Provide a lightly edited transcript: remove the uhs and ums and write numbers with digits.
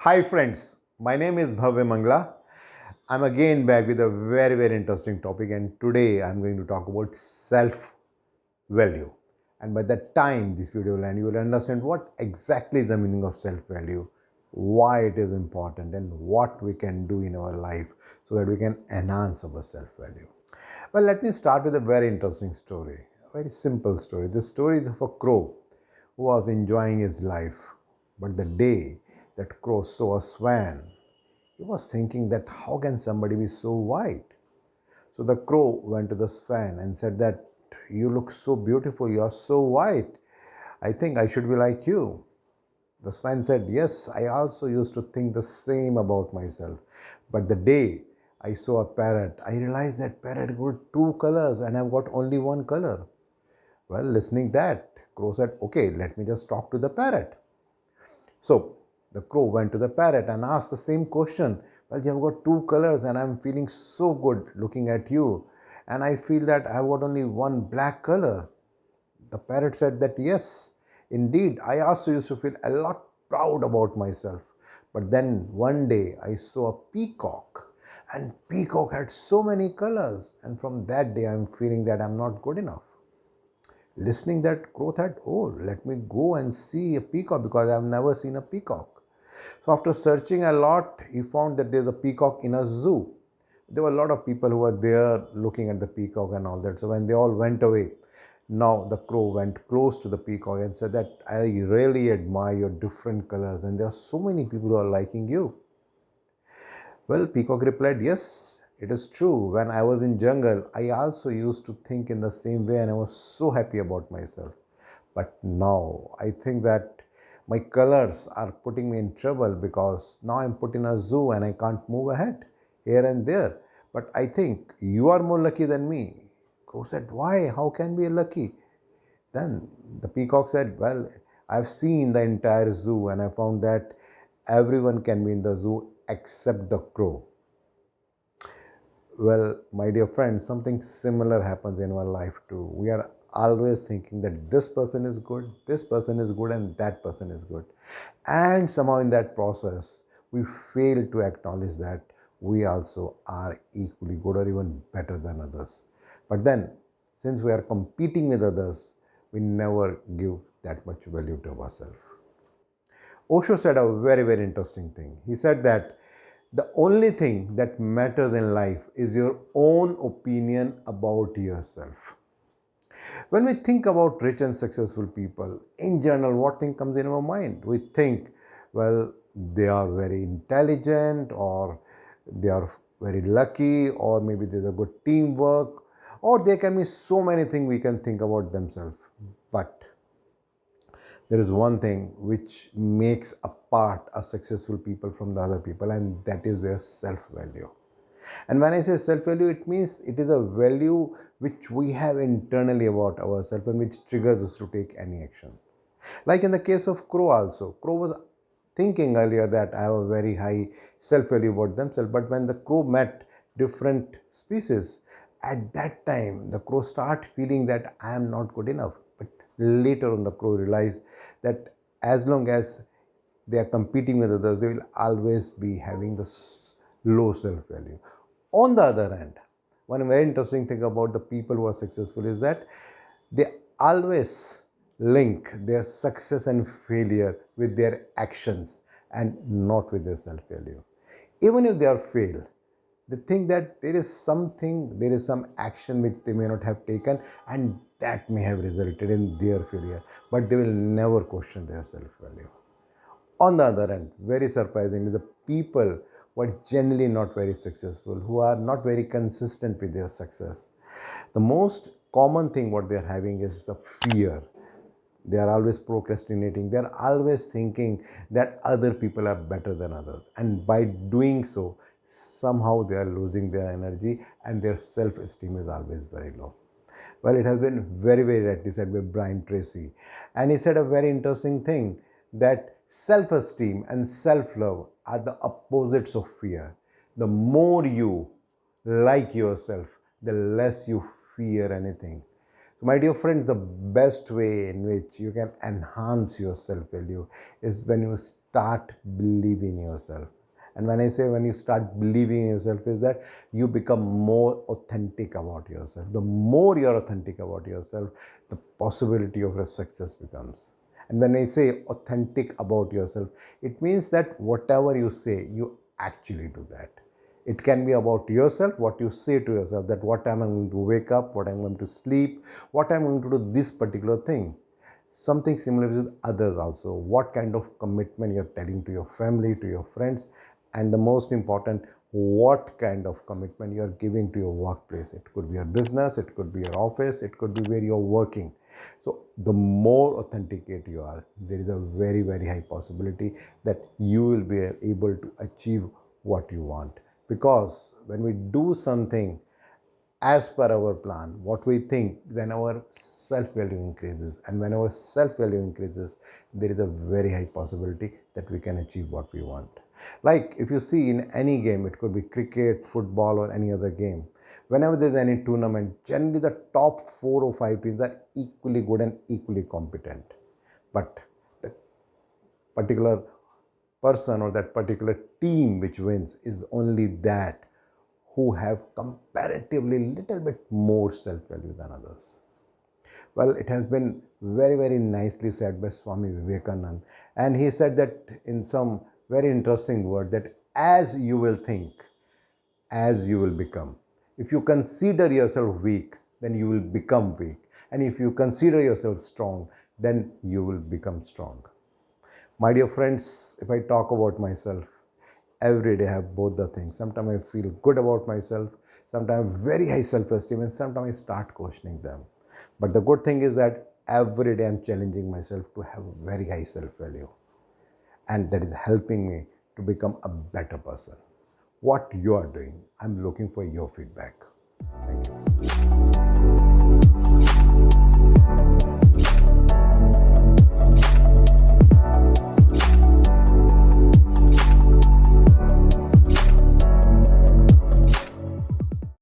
Hi friends, my name is Bhavya Mangla. I'm again back with a very interesting topic, and today I'm going to talk about self value. And by the time this video will end, you will understand what exactly is the meaning of self value, why it is important, and what we can do in our life so that we can enhance our self value. Well, let me start with a very interesting story, a very simple story. This story is of a crow who was enjoying his life. But the day that crow saw a swan, he was thinking that how can somebody be so white? So the crow went to the swan and said that you look so beautiful, you are so white. I think I should be like you. The swan said, yes, I also used to think the same about myself. But the day I saw a parrot, I realized that parrot got two colors and I've got only one color. Well, listening that, crow said, okay, let me just talk to the parrot. So the crow went to the parrot and asked the same question. Well, you have got two colors and I'm feeling so good looking at you. And I feel that I have got only one black color. The parrot said that yes, indeed, I also used to feel a lot proud about myself. But then one day I saw a peacock, and peacock had so many colors, and from that day I'm feeling that I'm not good enough. Listening that, crow thought, oh, let me go and see a peacock because I've never seen a peacock. So after searching a lot, he found that there's a peacock in a zoo. There were a lot of people who were there looking at the peacock and all that. So when they all went away, now the crow went close to the peacock and said that I really admire your different colors and there are so many people who are liking you. Well, peacock replied, yes, it is true. When I was in jungle, I also used to think in the same way and I was so happy about myself. But now I think that my colors are putting me in trouble because now I'm put in a zoo and I can't move ahead here and there. But I think you are more lucky than me. Crow said, why? How can we be lucky? Then the peacock said, well, I've seen the entire zoo and I found that everyone can be in the zoo except the crow. Well, my dear friends, something similar happens in our life too. We are always thinking that this person is good, and that person is good. And somehow in that process, we fail to acknowledge that we also are equally good or even better than others. But then, since we are competing with others, we never give that much value to ourselves. Osho said a very interesting thing. He said that the only thing that matters in life is your own opinion about yourself. When we think about rich and successful people, in general, what thing comes in our mind? We think, well, they are very intelligent, or they are very lucky, or maybe there's a good teamwork, or there can be so many things we can think about themselves. But there is one thing which makes apart a successful people from the other people, and that is their self value. And when I say self value, it means it is a value which we have internally about ourselves and which triggers us to take any action. Like in the case of crow also, crow was thinking earlier that I have a very high self value about themselves, but when the crow met different species, at that time the crow start feeling that I am not good enough. But later on the crow realized that as long as they are competing with others, they will always be having the low self value. On the other hand, one very interesting thing about the people who are successful is that they always link their success and failure with their actions and not with their self value. Even if they are failed, they think that there is some action which they may not have taken, and that may have resulted in their failure, but they will never question their self value. On the other hand, very surprisingly, the people who are generally not very successful, who are not very consistent with their success, the most common thing what they are having is the fear. They are always procrastinating. They are always thinking that other people are better than others. And by doing so, somehow they are losing their energy and their self-esteem is always very low. Well, it has been very rightly said by Brian Tracy. And he said a very interesting thing that self-esteem and self-love are the opposites of fear. The more you like yourself, the less you fear anything. So, my dear friends, the best way in which you can enhance your self value is when you start believing in yourself. And when I say when you start believing in yourself, is that you become more authentic about yourself. The more you're authentic about yourself, the possibility of your success becomes. And when I say authentic about yourself, it means that whatever you say, you actually do that. It can be about yourself, what you say to yourself, that what I'm going to wake up, what I'm going to sleep, what I'm going to do this particular thing. Something similar with others also. What kind of commitment you're telling to your family, to your friends, and the most important, what kind of commitment you're giving to your workplace. It could be your business, it could be your office, it could be where you're working. So the more authenticate you are, there is a very, very high possibility that you will be able to achieve what you want. Because when we do something as per our plan, what we think, then our self-value increases. And when our self-value increases, there is a very high possibility that we can achieve what we want. Like if you see in any game, it could be cricket, football, or any other game. Whenever there's any tournament, generally the top 4 or 5 teams are equally good and equally competent. But the particular person or that particular team which wins is only that who have comparatively little bit more self-value than others. Well, it has been very, very nicely said by Swami Vivekananda. And he said that in some very interesting word, that as you will think, as you will become. If you consider yourself weak, then you will become weak. And if you consider yourself strong, then you will become strong. My dear friends, if I talk about myself, every day I have both the things. Sometimes I feel good about myself, sometimes very high self-esteem, and sometimes I start questioning them. But the good thing is that every day I'm challenging myself to have very high self-value. And that is helping me to become a better person. What you are doing, I'm looking for your feedback. Thank you.